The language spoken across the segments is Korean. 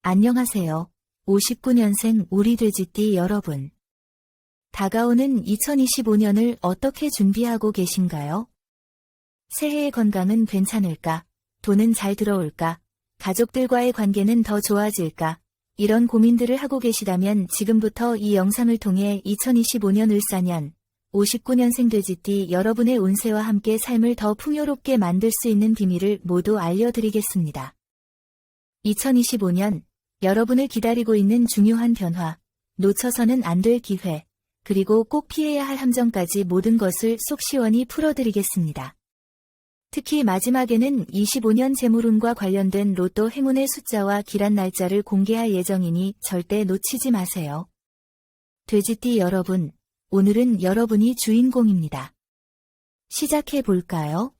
안녕하세요. 59년생 우리 돼지띠 여러분. 다가오는 2025년을 어떻게 준비하고 계신가요? 새해의 건강은 괜찮을까? 돈은 잘 들어올까? 가족들과의 관계는 더 좋아질까? 이런 고민들을 하고 계시다면 지금부터 이 영상을 통해 2025년 을사년 59년생 돼지띠 여러분의 운세와 함께 삶을 더 풍요롭게 만들 수 있는 비밀을 모두 알려드리겠습니다. 2025년 여러분을 기다리고 있는 중요한 변화, 놓쳐서는 안 될 기회, 그리고 꼭 피해야 할 함정까지 모든 것을 속 시원히 풀어드리겠습니다. 특히 마지막에는 25년 재물운과 관련된 로또 행운의 숫자와 기란 날짜를 공개할 예정이니 절대 놓치지 마세요. 돼지띠 여러분, 오늘은 여러분이 주인공입니다. 시작해 볼까요?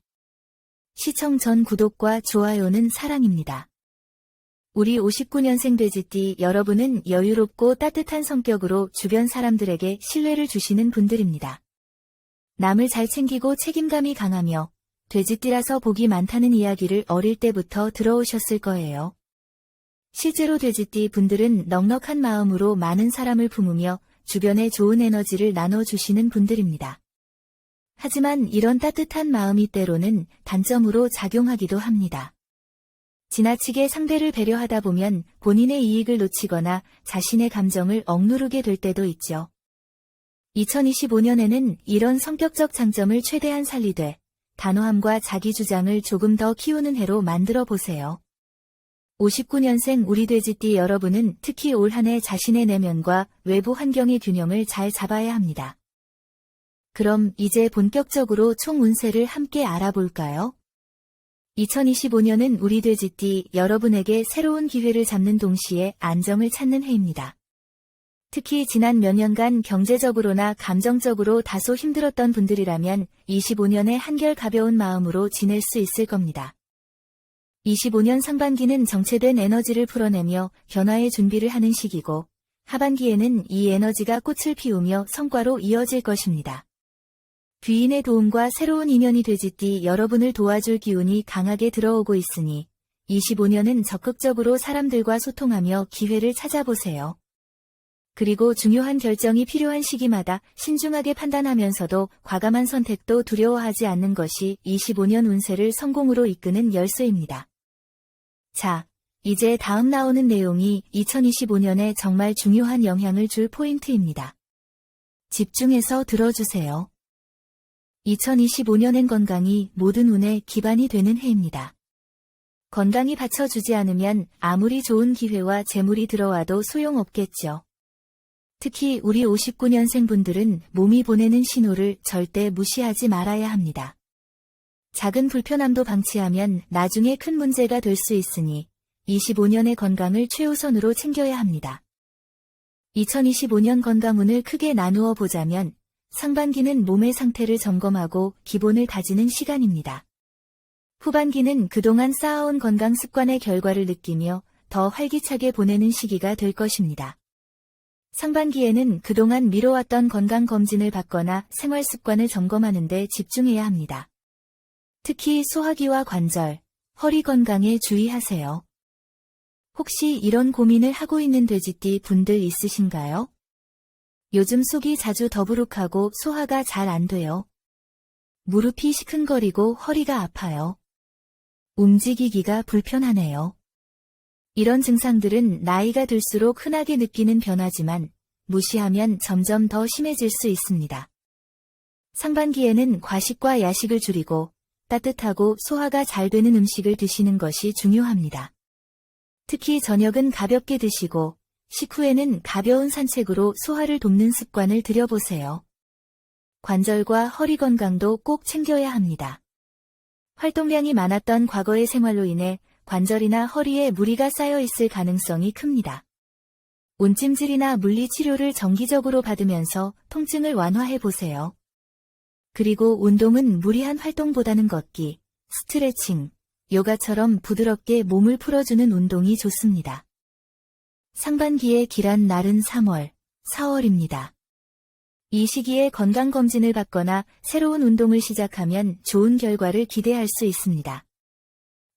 시청 전 구독과 좋아요는 사랑입니다. 우리 59년생 돼지띠 여러분은 여유롭고 따뜻한 성격으로 주변 사람들에게 신뢰를 주시는 분들입니다. 남을 잘 챙기고 책임감이 강하며 돼지띠라서 복이 많다는 이야기를 어릴 때부터 들어오셨을 거예요. 실제로 돼지띠 분들은 넉넉한 마음으로 많은 사람을 품으며 주변에 좋은 에너지를 나눠주시는 분들입니다. 하지만 이런 따뜻한 마음이 때로는 단점으로 작용하기도 합니다. 지나치게 상대를 배려하다 보면 본인의 이익을 놓치거나 자신의 감정을 억누르게 될 때도 있죠. 2025년에는 이런 성격적 장점을 최대한 살리되 단호함과 자기주장을 조금 더 키우는 해로 만들어 보세요. 59년생 우리 돼지띠 여러분은 특히 올 한 해 자신의 내면과 외부 환경의 균형을 잘 잡아야 합니다. 그럼 이제 본격적으로 총 운세를 함께 알아볼까요? 2025년은 우리 돼지띠 여러분에게 새로운 기회를 잡는 동시에 안정을 찾는 해입니다. 특히 지난 몇 년간 경제적으로나 감정적으로 다소 힘들었던 분들이라면 25년에 한결 가벼운 마음으로 지낼 수 있을 겁니다. 25년 상반기는 정체된 에너지를 풀어내며 변화의 준비를 하는 시기고 하반기에는 이 에너지가 꽃을 피우며 성과로 이어질 것입니다. 귀인의 도움과 새로운 인연이 돼지띠 여러분을 도와줄 기운이 강하게 들어오고 있으니 25년은 적극적으로 사람들과 소통하며 기회를 찾아보세요. 그리고 중요한 결정이 필요한 시기마다 신중하게 판단하면서도 과감한 선택도 두려워하지 않는 것이 25년 운세를 성공으로 이끄는 열쇠입니다. 자, 이제 다음 나오는 내용이 2025년에 정말 중요한 영향을 줄 포인트입니다. 집중해서 들어주세요. 2025년엔 건강이 모든 운의 기반이 되는 해입니다. 건강이 받쳐주지 않으면 아무리 좋은 기회와 재물이 들어와도 소용없겠죠. 특히 우리 59년생 분들은 몸이 보내는 신호를 절대 무시하지 말아야 합니다. 작은 불편함도 방치하면 나중에 큰 문제가 될 수 있으니 25년의 건강을 최우선으로 챙겨야 합니다. 2025년 건강운을 크게 나누어 보자면 상반기는 몸의 상태를 점검하고 기본을 다지는 시간입니다. 후반기는 그동안 쌓아온 건강 습관의 결과를 느끼며 더 활기차게 보내는 시기가 될 것입니다. 상반기에는 그동안 미뤄왔던 건강검진을 받거나 생활 습관을 점검하는 데 집중해야 합니다. 특히 소화기와 관절, 허리 건강에 주의하세요. 혹시 이런 고민을 하고 있는 돼지띠 분들 있으신가요? 요즘 속이 자주 더부룩하고 소화가 잘 안 돼요. 무릎이 시큰거리고 허리가 아파요. 움직이기가 불편하네요. 이런 증상들은 나이가 들수록 흔하게 느끼는 변화지만 무시하면 점점 더 심해질 수 있습니다. 상반기에는 과식과 야식을 줄이고 따뜻하고 소화가 잘 되는 음식을 드시는 것이 중요합니다. 특히 저녁은 가볍게 드시고 식후에는 가벼운 산책으로 소화를 돕는 습관을 들여보세요. 관절과 허리 건강도 꼭 챙겨야 합니다. 활동량이 많았던 과거의 생활로 인해 관절이나 허리에 무리가 쌓여 있을 가능성이 큽니다. 온찜질이나 물리치료를 정기적으로 받으면서 통증을 완화해 보세요. 그리고 운동은 무리한 활동보다는 걷기, 스트레칭, 요가처럼 부드럽게 몸을 풀어주는 운동이 좋습니다. 상반기의 길한 날은 3월, 4월입니다. 이 시기에 건강검진을 받거나 새로운 운동을 시작하면 좋은 결과를 기대할 수 있습니다.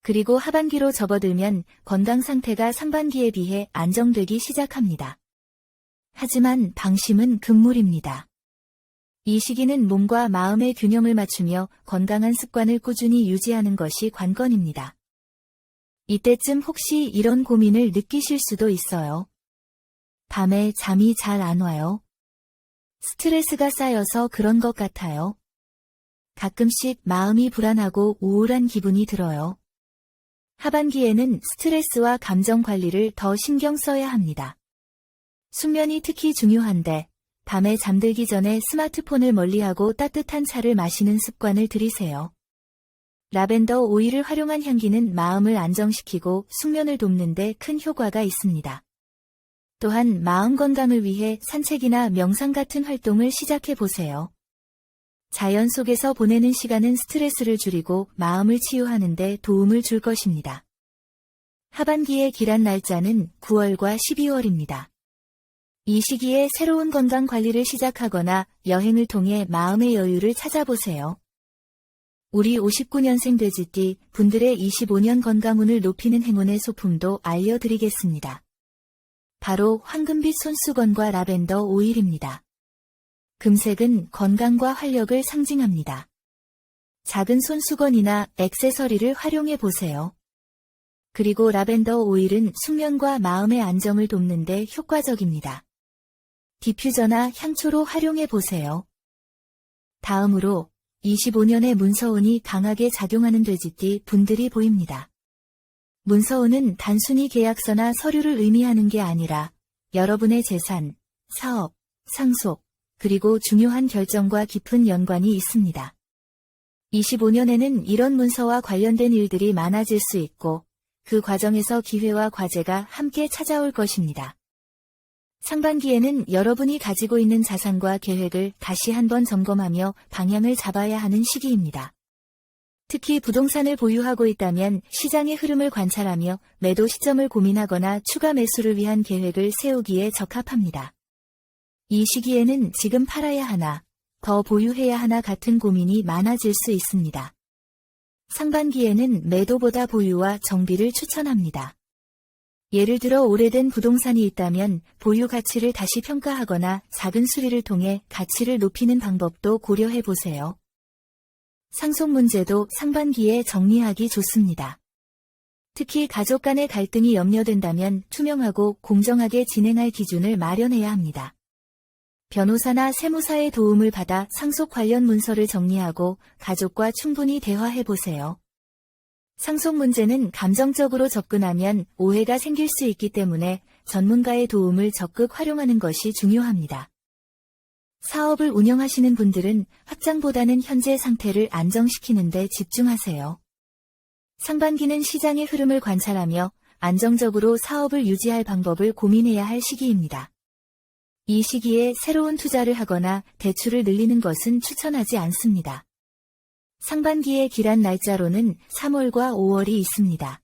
그리고 하반기로 접어들면 건강 상태가 상반기에 비해 안정되기 시작합니다. 하지만 방심은 금물입니다. 이 시기는 몸과 마음의 균형을 맞추며 건강한 습관을 꾸준히 유지하는 것이 관건입니다. 이때쯤 혹시 이런 고민을 느끼실 수도 있어요. 밤에 잠이 잘 안 와요. 스트레스가 쌓여서 그런 것 같아요. 가끔씩 마음이 불안하고 우울한 기분이 들어요. 하반기에는 스트레스와 감정 관리를 더 신경 써야 합니다. 숙면이 특히 중요한데, 밤에 잠들기 전에 스마트폰을 멀리하고 따뜻한 차를 마시는 습관을 들이세요. 라벤더 오일을 활용한 향기는 마음을 안정시키고 숙면을 돕는 데 큰 효과가 있습니다. 또한 마음 건강을 위해 산책이나 명상 같은 활동을 시작해 보세요. 자연 속에서 보내는 시간은 스트레스를 줄이고 마음을 치유하는 데 도움을 줄 것입니다. 하반기의 길한 날짜는 9월과 12월입니다. 이 시기에 새로운 건강 관리를 시작하거나 여행을 통해 마음의 여유를 찾아보세요. 우리 59년생 돼지띠 분들의 25년 건강운을 높이는 행운의 소품도 알려드리겠습니다. 바로 황금빛 손수건과 라벤더 오일입니다. 금색은 건강과 활력을 상징합니다. 작은 손수건이나 액세서리를 활용해 보세요. 그리고 라벤더 오일은 숙면과 마음의 안정을 돕는 데 효과적입니다. 디퓨저나 향초로 활용해 보세요. 다음으로 25년의 문서운이 강하게 작용하는 돼지띠 분들이 보입니다. 문서운은 단순히 계약서나 서류를 의미하는 게 아니라 여러분의 재산, 사업, 상속, 그리고 중요한 결정과 깊은 연관이 있습니다. 25년에는 이런 문서와 관련된 일들이 많아질 수 있고 그 과정에서 기회와 과제가 함께 찾아올 것입니다. 상반기에는 여러분이 가지고 있는 자산과 계획을 다시 한번 점검하며 방향을 잡아야 하는 시기입니다. 특히 부동산을 보유하고 있다면 시장의 흐름을 관찰하며 매도 시점을 고민하거나 추가 매수를 위한 계획을 세우기에 적합합니다. 이 시기에는 지금 팔아야 하나, 더 보유해야 하나 같은 고민이 많아질 수 있습니다. 상반기에는 매도보다 보유와 정비를 추천합니다. 예를 들어 오래된 부동산이 있다면 보유 가치를 다시 평가하거나 작은 수리를 통해 가치를 높이는 방법도 고려해 보세요. 상속 문제도 상반기에 정리하기 좋습니다. 특히 가족 간의 갈등이 염려된다면 투명하고 공정하게 진행할 기준을 마련해야 합니다. 변호사나 세무사의 도움을 받아 상속 관련 문서를 정리하고 가족과 충분히 대화해 보세요. 상속 문제는 감정적으로 접근하면 오해가 생길 수 있기 때문에 전문가의 도움을 적극 활용하는 것이 중요합니다. 사업을 운영하시는 분들은 확장보다는 현재 상태를 안정시키는 데 집중하세요. 상반기는 시장의 흐름을 관찰하며 안정적으로 사업을 유지할 방법을 고민해야 할 시기입니다. 이 시기에 새로운 투자를 하거나 대출을 늘리는 것은 추천하지 않습니다. 상반기의 길한 날짜로는 3월과 5월이 있습니다.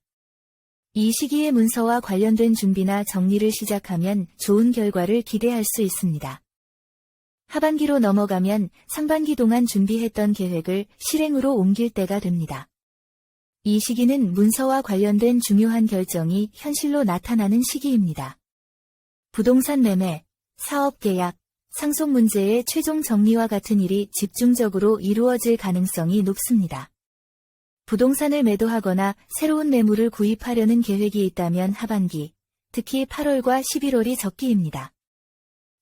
이 시기의 문서와 관련된 준비나 정리를 시작하면 좋은 결과를 기대할 수 있습니다. 하반기로 넘어가면 상반기 동안 준비했던 계획을 실행으로 옮길 때가 됩니다. 이 시기는 문서와 관련된 중요한 결정이 현실로 나타나는 시기입니다. 부동산 매매, 사업 계약, 상속 문제의 최종 정리와 같은 일이 집중적으로 이루어질 가능성이 높습니다. 부동산을 매도하거나 새로운 매물을 구입하려는 계획이 있다면 하반기, 특히 8월과 11월이 적기입니다.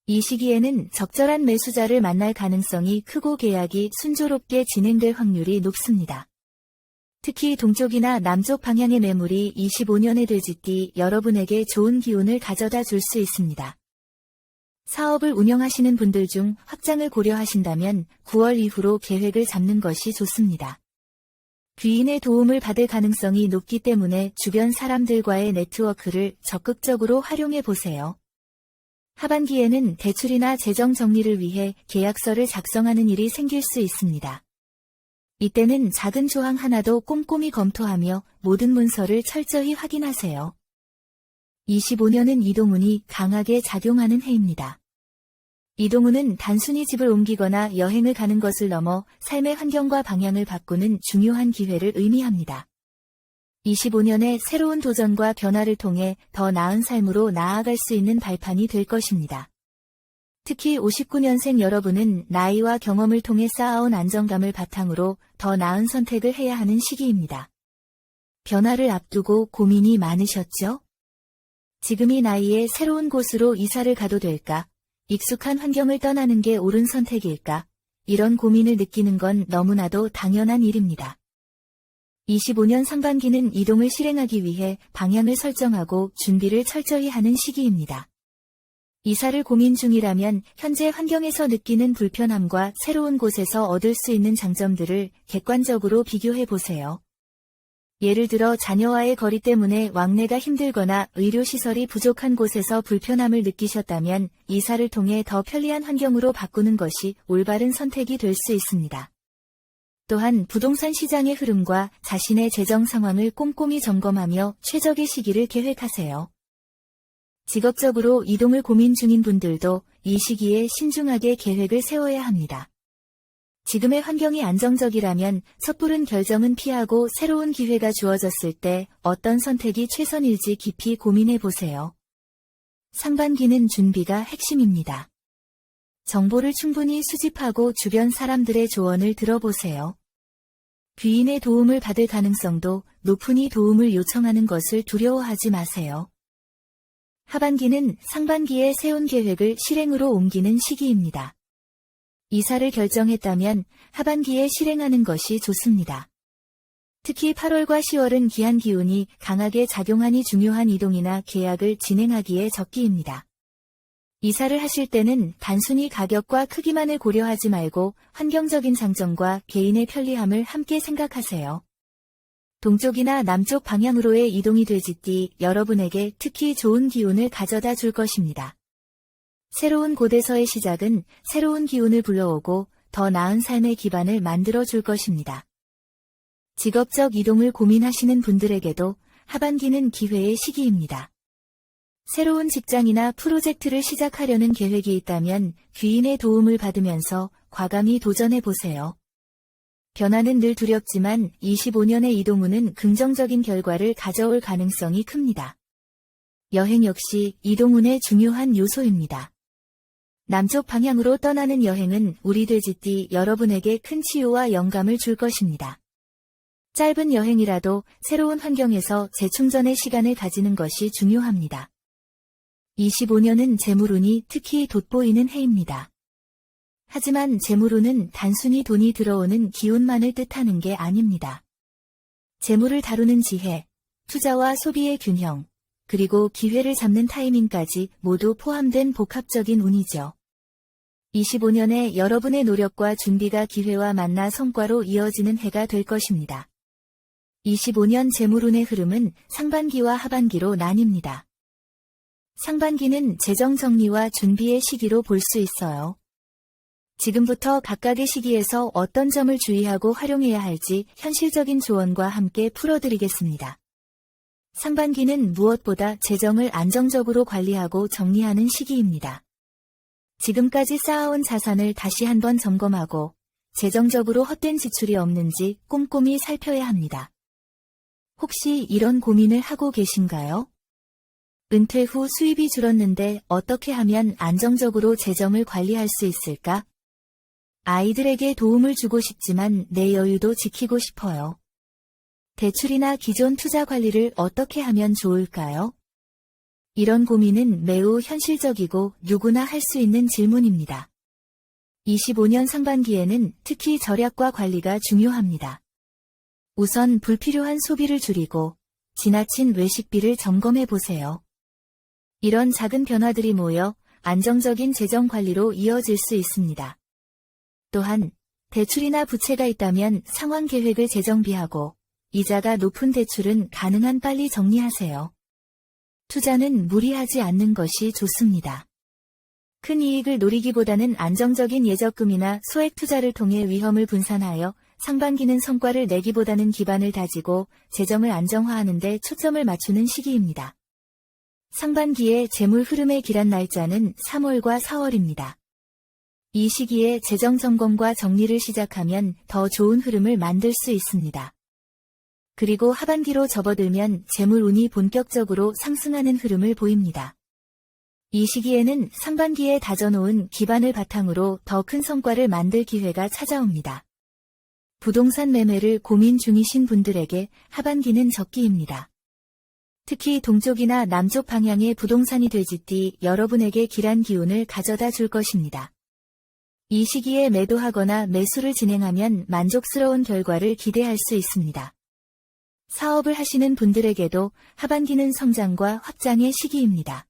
이 시기에는 적절한 매수자를 만날 가능성이 크고 계약이 순조롭게 진행될 확률이 높습니다. 특히 동쪽이나 남쪽 방향의 매물이 25년의 돼지띠 여러분에게 좋은 기운을 가져다 줄 수 있습니다. 사업을 운영하시는 분들 중 확장을 고려하신다면 9월 이후로 계획을 잡는 것이 좋습니다. 귀인의 도움을 받을 가능성이 높기 때문에 주변 사람들과의 네트워크를 적극적으로 활용해 보세요. 하반기에는 대출이나 재정 정리를 위해 계약서를 작성하는 일이 생길 수 있습니다. 이때는 작은 조항 하나도 꼼꼼히 검토하며 모든 문서를 철저히 확인하세요. 25년은 이동운이 강하게 작용하는 해입니다. 이동운은 단순히 집을 옮기거나 여행을 가는 것을 넘어 삶의 환경과 방향을 바꾸는 중요한 기회를 의미합니다. 25년의 새로운 도전과 변화를 통해 더 나은 삶으로 나아갈 수 있는 발판이 될 것입니다. 특히 59년생 여러분은 나이와 경험을 통해 쌓아온 안정감을 바탕으로 더 나은 선택을 해야 하는 시기입니다. 변화를 앞두고 고민이 많으셨죠? 지금 이 나이에 새로운 곳으로 이사를 가도 될까? 익숙한 환경을 떠나는 게 옳은 선택일까? 이런 고민을 느끼는 건 너무나도 당연한 일입니다. 25년 상반기는 이동을 실행하기 위해 방향을 설정하고 준비를 철저히 하는 시기입니다. 이사를 고민 중이라면 현재 환경에서 느끼는 불편함과 새로운 곳에서 얻을 수 있는 장점들을 객관적으로 비교해 보세요. 예를 들어 자녀와의 거리 때문에 왕래가 힘들거나 의료시설이 부족한 곳에서 불편함을 느끼셨다면 이사를 통해 더 편리한 환경으로 바꾸는 것이 올바른 선택이 될 수 있습니다. 또한 부동산 시장의 흐름과 자신의 재정 상황을 꼼꼼히 점검하며 최적의 시기를 계획하세요. 직업적으로 이동을 고민 중인 분들도 이 시기에 신중하게 계획을 세워야 합니다. 지금의 환경이 안정적이라면 섣부른 결정은 피하고 새로운 기회가 주어졌을 때 어떤 선택이 최선일지 깊이 고민해 보세요. 상반기는 준비가 핵심입니다. 정보를 충분히 수집하고 주변 사람들의 조언을 들어보세요. 귀인의 도움을 받을 가능성도 높으니 도움을 요청하는 것을 두려워하지 마세요. 하반기는 상반기에 세운 계획을 실행으로 옮기는 시기입니다. 이사를 결정했다면 하반기에 실행하는 것이 좋습니다. 특히 8월과 10월은 기한 기운이 강하게 작용하니 중요한 이동이나 계약을 진행하기에 적기입니다. 이사를 하실 때는 단순히 가격과 크기만을 고려하지 말고 환경적인 장점과 개인의 편리함을 함께 생각하세요. 동쪽이나 남쪽 방향으로의 이동이 되짓디 여러분에게 특히 좋은 기운을 가져다 줄 것입니다. 새로운 곳에서의 시작은 새로운 기운을 불러오고 더 나은 삶의 기반을 만들어 줄 것입니다. 직업적 이동을 고민하시는 분들에게도 하반기는 기회의 시기입니다. 새로운 직장이나 프로젝트를 시작하려는 계획이 있다면 귀인의 도움을 받으면서 과감히 도전해 보세요. 변화는 늘 두렵지만 25년의 이동운은 긍정적인 결과를 가져올 가능성이 큽니다. 여행 역시 이동운의 중요한 요소입니다. 남쪽 방향으로 떠나는 여행은 우리 돼지띠 여러분에게 큰 치유와 영감을 줄 것입니다. 짧은 여행이라도 새로운 환경에서 재충전의 시간을 가지는 것이 중요합니다. 25년은 재물운이 특히 돋보이는 해입니다. 하지만 재물운은 단순히 돈이 들어오는 기운만을 뜻하는 게 아닙니다. 재물을 다루는 지혜, 투자와 소비의 균형, 그리고 기회를 잡는 타이밍까지 모두 포함된 복합적인 운이죠. 25년에 여러분의 노력과 준비가 기회와 만나 성과로 이어지는 해가 될 것입니다. 25년 재물운의 흐름은 상반기와 하반기로 나뉩니다. 상반기는 재정 정리와 준비의 시기로 볼 수 있어요. 지금부터 각각의 시기에서 어떤 점을 주의하고 활용해야 할지 현실적인 조언과 함께 풀어드리겠습니다. 상반기는 무엇보다 재정을 안정적으로 관리하고 정리하는 시기입니다. 지금까지 쌓아온 자산을 다시 한번 점검하고 재정적으로 헛된 지출이 없는지 꼼꼼히 살펴야 합니다. 혹시 이런 고민을 하고 계신가요? 은퇴 후 수입이 줄었는데 어떻게 하면 안정적으로 재정을 관리할 수 있을까? 아이들에게 도움을 주고 싶지만 내 여유도 지키고 싶어요. 대출이나 기존 투자 관리를 어떻게 하면 좋을까요? 이런 고민은 매우 현실적이고 누구나 할 수 있는 질문입니다. 25년 상반기에는 특히 절약과 관리가 중요합니다. 우선 불필요한 소비를 줄이고 지나친 외식비를 점검해 보세요. 이런 작은 변화들이 모여 안정적인 재정 관리로 이어질 수 있습니다. 또한 대출이나 부채가 있다면 상환 계획을 재정비하고 이자가 높은 대출은 가능한 빨리 정리하세요. 투자는 무리하지 않는 것이 좋습니다. 큰 이익을 노리기보다는 안정적인 예적금이나 소액 투자를 통해 위험을 분산하여 상반기는 성과를 내기보다는 기반을 다지고 재정을 안정화하는 데 초점을 맞추는 시기입니다. 상반기에 재물 흐름의 길한 날짜는 3월과 4월입니다. 이 시기에 재정 점검과 정리를 시작하면 더 좋은 흐름을 만들 수 있습니다. 그리고 하반기로 접어들면 재물운이 본격적으로 상승하는 흐름을 보입니다. 이 시기에는 상반기에 다져놓은 기반을 바탕으로 더 큰 성과를 만들 기회가 찾아옵니다. 부동산 매매를 고민 중이신 분들에게 하반기는 적기입니다. 특히 동쪽이나 남쪽 방향의 부동산이 돼지띠 여러분에게 길한 기운을 가져다 줄 것입니다. 이 시기에 매도하거나 매수를 진행하면 만족스러운 결과를 기대할 수 있습니다. 사업을 하시는 분들에게도 하반기는 성장과 확장의 시기입니다.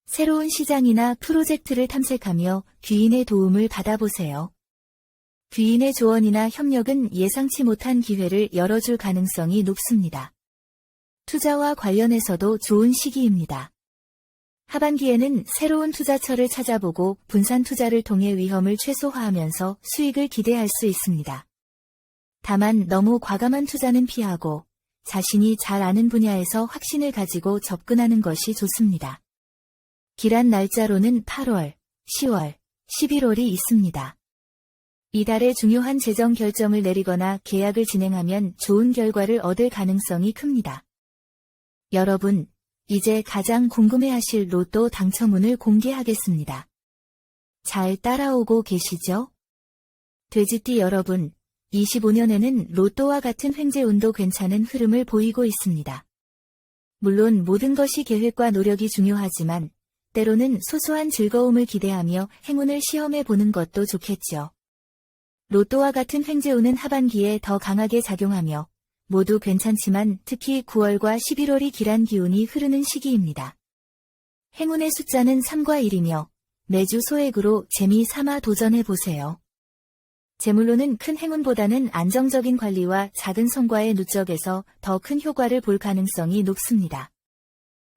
새로운 시장이나 프로젝트를 탐색하며 귀인의 도움을 받아보세요. 귀인의 조언이나 협력은 예상치 못한 기회를 열어줄 가능성이 높습니다. 투자와 관련해서도 좋은 시기입니다. 하반기에는 새로운 투자처를 찾아보고 분산 투자를 통해 위험을 최소화하면서 수익을 기대할 수 있습니다. 다만 너무 과감한 투자는 피하고 자신이 잘 아는 분야에서 확신을 가지고 접근하는 것이 좋습니다. 길한 날짜로는 8월, 10월, 11월이 있습니다. 이달에 중요한 재정 결정을 내리거나 계약을 진행하면 좋은 결과를 얻을 가능성이 큽니다. 여러분, 이제 가장 궁금해하실 로또 당첨운을 공개하겠습니다. 잘 따라오고 계시죠? 돼지띠 여러분, 25년에는 로또와 같은 횡재운도 괜찮은 흐름을 보이고 있습니다. 물론 모든 것이 계획과 노력이 중요하지만 때로는 소소한 즐거움을 기대하며 행운을 시험해 보는 것도 좋겠죠. 로또와 같은 횡재운은 하반기에 더 강하게 작용하며 모두 괜찮지만 특히 9월과 11월이 길한 기운이 흐르는 시기입니다. 행운의 숫자는 3과 1이며 매주 소액으로 재미삼아 도전해보세요. 재물로는 큰 행운보다는 안정적인 관리와 작은 성과의 누적에서 더 큰 효과를 볼 가능성이 높습니다.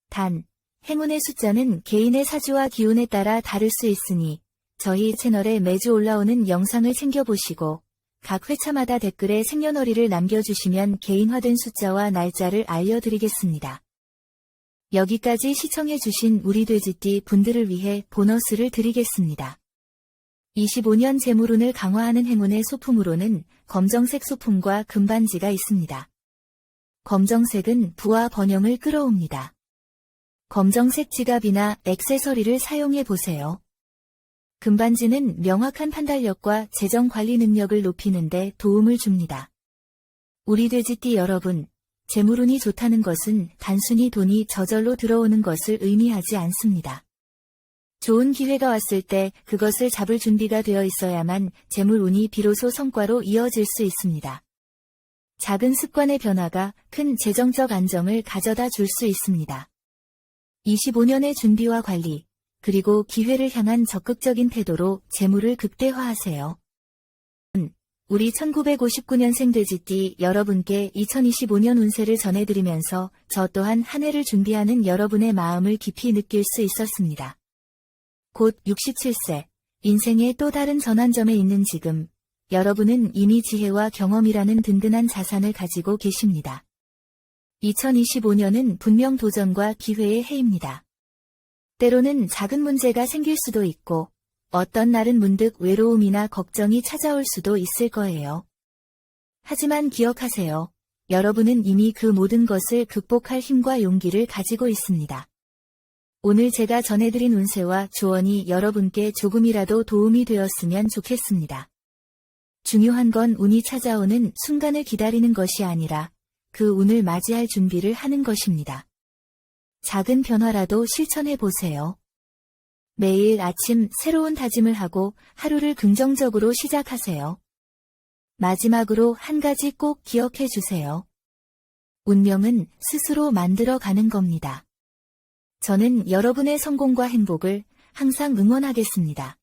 단, 행운의 숫자는 개인의 사주와 기운에 따라 다를 수 있으니 저희 채널에 매주 올라오는 영상을 챙겨보시고 각 회차마다 댓글에 생년월일을 남겨주시면 개인화된 숫자와 날짜를 알려드리겠습니다. 여기까지 시청해주신 우리 돼지띠 분들을 위해 보너스를 드리겠습니다. 25년 재물운을 강화하는 행운의 소품으로는 검정색 소품과 금반지가 있습니다. 검정색은 부와 번영을 끌어옵니다. 검정색 지갑이나 액세서리를 사용해보세요. 금반지는 명확한 판단력과 재정 관리 능력을 높이는 데 도움을 줍니다. 우리 돼지띠 여러분, 재물운이 좋다는 것은 단순히 돈이 저절로 들어오는 것을 의미하지 않습니다. 좋은 기회가 왔을 때 그것을 잡을 준비가 되어 있어야만 재물운이 비로소 성과로 이어질 수 있습니다. 작은 습관의 변화가 큰 재정적 안정을 가져다 줄 수 있습니다. 25년의 준비와 관리, 그리고 기회를 향한 적극적인 태도로 재물을 극대화하세요. 우리 1959년생 돼지띠 여러분께 2025년 운세를 전해드리면서 저 또한 한 해를 준비하는 여러분의 마음을 깊이 느낄 수 있었습니다. 곧 67세, 인생의 또 다른 전환점에 있는 지금, 여러분은 이미 지혜와 경험이라는 든든한 자산을 가지고 계십니다. 2025년은 분명 도전과 기회의 해입니다. 때로는 작은 문제가 생길 수도 있고, 어떤 날은 문득 외로움이나 걱정이 찾아올 수도 있을 거예요. 하지만 기억하세요. 여러분은 이미 그 모든 것을 극복할 힘과 용기를 가지고 있습니다. 오늘 제가 전해드린 운세와 조언이 여러분께 조금이라도 도움이 되었으면 좋겠습니다. 중요한 건 운이 찾아오는 순간을 기다리는 것이 아니라 그 운을 맞이할 준비를 하는 것입니다. 작은 변화라도 실천해 보세요. 매일 아침 새로운 다짐을 하고 하루를 긍정적으로 시작하세요. 마지막으로 한 가지 꼭 기억해 주세요. 운명은 스스로 만들어 가는 겁니다. 저는 여러분의 성공과 행복을 항상 응원하겠습니다.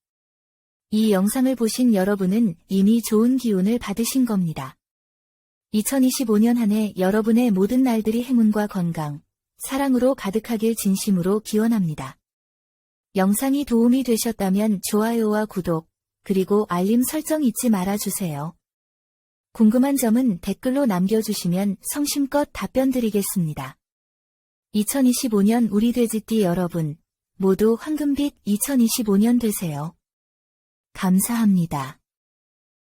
이 영상을 보신 여러분은 이미 좋은 기운을 받으신 겁니다. 2025년 한 해 여러분의 모든 날들이 행운과 건강, 사랑으로 가득하길 진심으로 기원합니다. 영상이 도움이 되셨다면 좋아요와 구독, 그리고 알림 설정 잊지 말아주세요. 궁금한 점은 댓글로 남겨주시면 성심껏 답변 드리겠습니다. 2025년 우리 돼지띠 여러분, 모두 황금빛 2025년 되세요. 감사합니다.